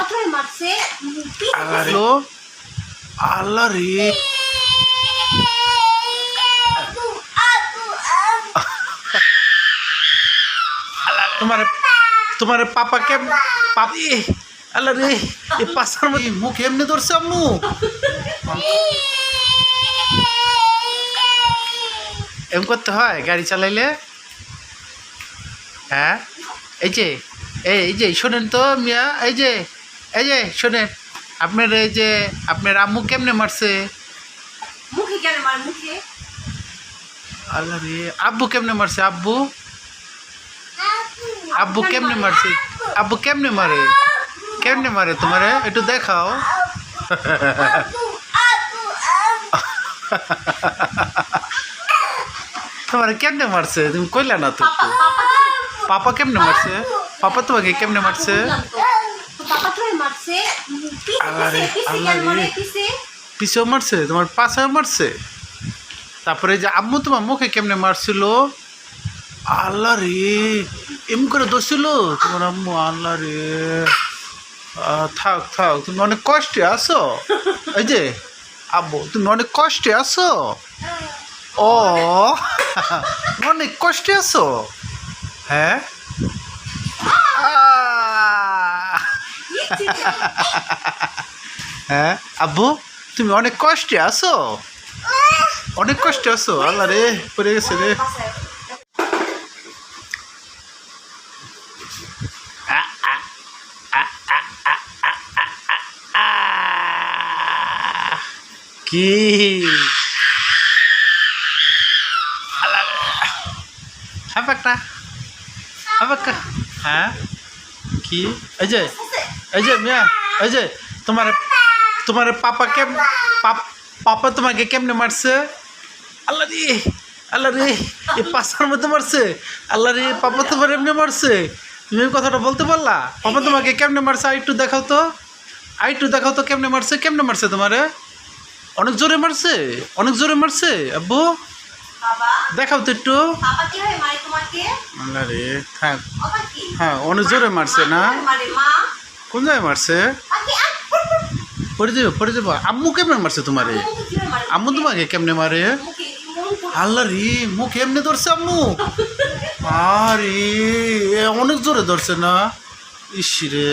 পাথরে মারছে হ্যালো আল্লাহ রে তোমার তোমার পাপা কেম পাপি আল্লাহ রে এই পাশার মধ্যে মুখ এমনি ধরছে আম্মু এম করতে হয় গাড়ি চালাইলে হ্যাঁ এই যে শোনেন তো মিয়া এই যে শোনেন আপনার এই যে আপনার আম্মু কেমনে মারছে মুখে কেন মার মুখে আল্লাহ রে আব্বু কেমনে মারছে আব্বু কেমনে মারছে আব্বু কেমনে মারে তোমারে একটু দেখাও তোমারে কেমনে মারছে তুমি কইলা না তো পাপা কেমনে মারছে পাপা তোমাকে কেমনে মারছে পিছেও মারছে তোমার পাশেও মারছে তারপরে যে আম্মু তোমার মুখে কেমনে মারছিল আল্লাহ রে এম করে দোষছিল তোমার আম্মু আল্লাহ রে থাক তুমি অনেক কষ্টে আছো এই যে আব্বু তুমি অনেক কষ্টে আছো ও অনেক কষ্টে আছো হ্যাঁ হ্যাঁ আব্বু তুমি অনেক কষ্টে আছো আল্লাহ রে পড়ে গেছে রে কি একটা হ্যাঁ কি এই যে মিয়া এই যে তোমার পাপা পাপা তোমাকে কেমনে মারছে আল্লাহ রে এই পাশার মধ্যে মারছে আল্লাহ রে পাপা তোমার এমনি মারছে তুমি কথাটা বলতে পারলা পাপা তোমাকে কেমনে মারছে আরেকটু দেখাও তো কেমনে মারছে তোমারে অনেক জোরে মারছে আব্বু দেখাও তো একটু আল্লাহ রে থাক হ্যাঁ অনেক জোরে মারছে না কোন জায়গায় মারছে পড়ে দেবো আম্মু কেমনে মারছে তোমারে আম্মু তোমাকে কেমনে মারে আল্লাহ রে মুখ এমনি ধরছে আম্মু আরে অনেক জোরে ধরছে না ইস রে